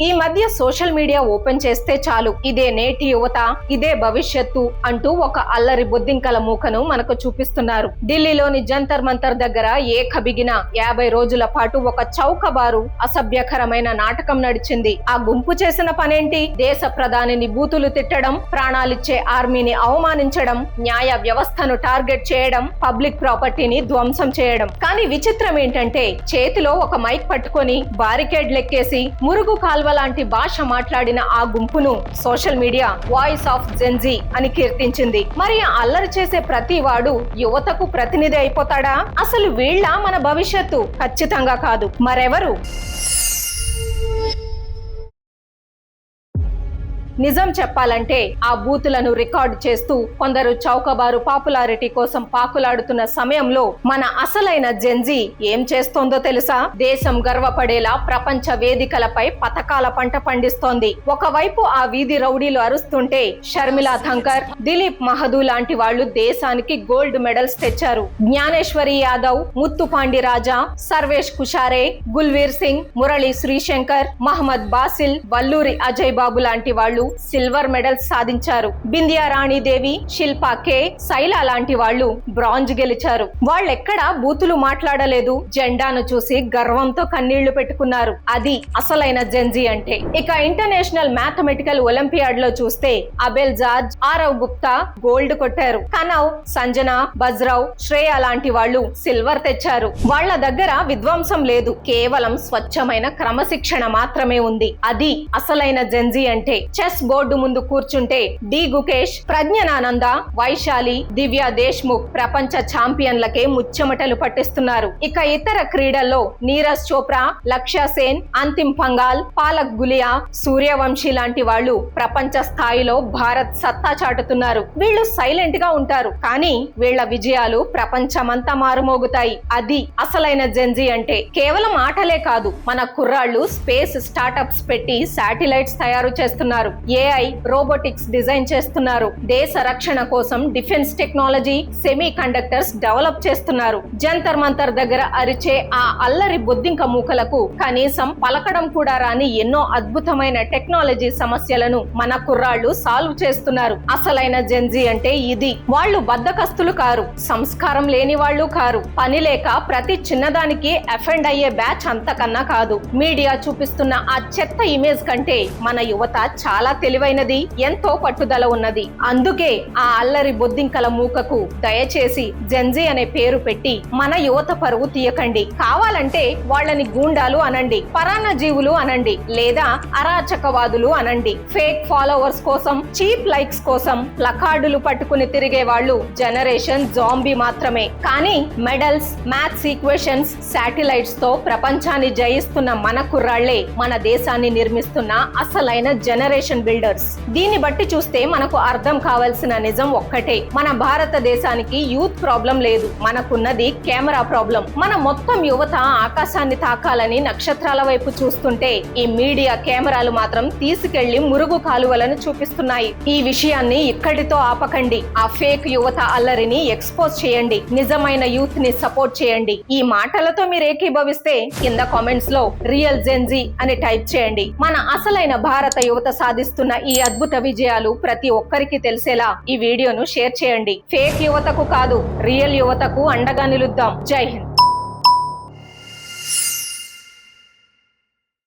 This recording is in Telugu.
ఈ మధ్య సోషల్ మీడియా ఓపెన్ చేస్తే చాలు ఇదే నేటి యువత, ఇదే భవిష్యత్తు అంటూ ఒక అల్లరి బొద్దింకల మూకను మనకు చూపిస్తున్నారు. ఢిల్లీలోని జంతర్ మంతర్ దగ్గర ఏకబిగిన 50 రోజుల పాటు ఒక చౌకబారు అసభ్యకరమైన నాటకం నడిచింది. ఆ గుంపు చేసిన పనేంటి? దేశ ప్రధానిని బూతులు తిట్టడం, ప్రాణాలిచ్చే ఆర్మీని అవమానించడం, న్యాయ వ్యవస్థను టార్గెట్ చేయడం, పబ్లిక్ ప్రాపర్టీని ధ్వంసం చేయడం. కానీ విచిత్రం ఏంటంటే చేతిలో ఒక మైక్ పట్టుకొని బారికేడ్ లెక్కేసి మురుగు కాల్వ లాంటి భాష మాట్లాడిన ఆ గుంపును social media voice of Gen Z అని కీర్తించింది. మరి అల్లరి చేసే ప్రతి వాడు యువతకు ప్రతినిధి అయిపోతాడా? అసలు వీళ్ళ మన భవిష్యత్తు? ఖచ్చితంగా కాదు. మరెవరు? నిజం చెప్పాలంటే ఆ బూతులను రికార్డు చేస్తూ కొందరు చౌకబారు పాపులారిటీ కోసం పాకులాడుతున్న సమయంలో మన అసలైన జెన్జీ ఏం చేస్తోందో తెలుసా? దేశం గర్వపడేలా ప్రపంచ వేదికలపై పతకాల పంట పండిస్తోంది. ఒకవైపు ఆ వీధి రౌడీలు అరుస్తుంటే షర్మిలా థంకర్, దిలీప్ మహదూ లాంటి వాళ్ళు దేశానికి గోల్డ్ మెడల్స్ తెచ్చారు. జ్ఞానేశ్వరి యాదవ్, ముత్తుపాండి రాజా, సర్వేష్ కుషారే, గుల్వీర్ సింగ్, మురళీ శ్రీశంకర్, మహమ్మద్ బాసిల్, వల్లూరి అజయ్ బాబు లాంటి వాళ్ళు సిల్వర్ మెడల్స్ సాధించారు. బిందియా రాణిదేవి, శిల్పా కే, శైలా లాంటి వాళ్ళు బ్రాంజ్ గెలిచారు. వాళ్ళెక్కడా బూతులు మాట్లాడలేదు. జెండాను చూసి గర్వంతో కన్నీళ్లు పెట్టుకున్నారు. అది అసలైన జెన్జీ అంటే. ఇక ఇంటర్నేషనల్ మ్యాథమెటికల్ ఒలింపియాడ్ లో చూస్తే Abel George, Aarav Gupta gold కొట్టారు. కనవ్, సంజన, బజ్రావ్, శ్రేయ లాంటి వాళ్ళు సిల్వర్ తెచ్చారు. వాళ్ళ దగ్గర విధ్వంసం లేదు, కేవలం స్వచ్ఛమైన క్రమశిక్షణ మాత్రమే ఉంది. అది అసలైన జెన్జీ అంటే. చెస్ బోర్డు ముందు కూర్చుంటే డి గుకేష్, ప్రజ్ఞానంద, వైశాలి, దివ్యా దేశ్ముఖ్ ప్రపంచ ఛాంపియన్లకే ముచ్చెమటలు పట్టిస్తున్నారు. ఇక ఇతర క్రీడల్లో నీరజ్ చోప్రా, లక్ష్య సేన్, అంతిమ్ పంగాల్, పాలక్ గులియా, సూర్యవంశీ లాంటి వాళ్ళు ప్రపంచ స్థాయిలో భారత్ సత్తా చాటుతున్నారు. వీళ్ళు సైలెంట్ గా ఉంటారు, కానీ వీళ్ళ విజయాలు ప్రపంచమంతా మారుమోగుతాయి. అది అసలైన జెన్జీ అంటే. కేవలం ఆటలే కాదు, మన కుర్రాళ్ళు స్పేస్ స్టార్టప్స్ పెట్టి శాటిలైట్స్ తయారు చేస్తున్నారు. ఏఐ, రోబోటిక్స్ డిజైన్ చేస్తున్నారు. దేశ రక్షణ కోసం defence technology, semi conductors develop చేస్తున్నారు. జంతర్ మంతర్ దగ్గర అరిచే ఆ అల్లరి బొద్దింక మూకలకు కనీసం పలకడం కూడా రాని ఎన్నో అద్భుతమైన టెక్నాలజీ సమస్యలను మన కుర్రాళ్ళు సాల్వ్ చేస్తున్నారు. అసలైన జెన్జీ అంటే ఇది. వాళ్ళు బద్దకస్తులు కారు, సంస్కారం లేని వాళ్ళు కారు. పని లేక ప్రతి చిన్నదానికి అఫెండ్ అయ్యే బ్యాచ్ అంతకన్నా కాదు. మీడియా చూపిస్తున్న ఆ చెత్త ఇమేజ్ కంటే మన యువత చాలా తెలివైనది, ఎంతో పట్టుదల ఉన్నది. అందుకే ఆ అల్లరి బొద్దింకల మూకకు దయచేసి జెన్జీ అనే పేరు పెట్టి మన యువత పరువు తీయకండి. కావాలంటే వాళ్ళని గూండాలు అనండి, పరాన్న జీవులు అనండి, లేదా అరాచకవాదులు అనండి. ఫేక్ ఫాలోవర్స్ కోసం, చీప్ లైక్స్ కోసం ప్లకార్డులు పట్టుకుని తిరిగే వాళ్ళు జనరేషన్ జాంబీ మాత్రమే. కానీ మెడల్స్, మ్యాథ్స్ ఈక్వేషన్స్, శాటిలైట్స్ తో ప్రపంచాన్ని జయిస్తున్న మన కుర్రాళ్లే మన దేశాన్ని నిర్మిస్తున్న అసలైన జనరేషన్ బిల్డర్స్. దీన్ని బట్టి చూస్తే మనకు అర్థం కావాల్సిన నిజం ఒక్కటే. మన భారతదేశానికి యూత్ ప్రాబ్లం లేదు, మనకున్నది కెమెరా ప్రాబ్లం. మన మొత్తం యువత ఆకాశాన్ని తాకాలని నక్షత్రాల వైపు చూస్తుంటే ఈ మీడియా కెమెరాలు మాత్రం తీసుకెళ్లి మురుగు కాలువలను చూపిస్తున్నాయి. ఈ విషయాన్ని ఇక్కడితో ఆపకండి. ఆ ఫేక్ యువత అల్లరిని ఎక్స్పోజ్ చేయండి. నిజమైన యూత్ ని సపోర్ట్ చేయండి. ఈ మాటలతో మీరు ఏకీభవిస్తే కింద కామెంట్స్ లో రియల్ జెన్జీ అని టైప్ చేయండి. మన అసలైన భారత యువత సాధిస్తున్న ఈ అద్భుత విజయాలు ప్రతి ఒక్కరికి తెలిసేలా ఈ వీడియోను షేర్ చేయండి. ఫేక్ యువతకు కాదు, రియల్ యువతకు అండగా నిలుద్దాం. జై హింద్.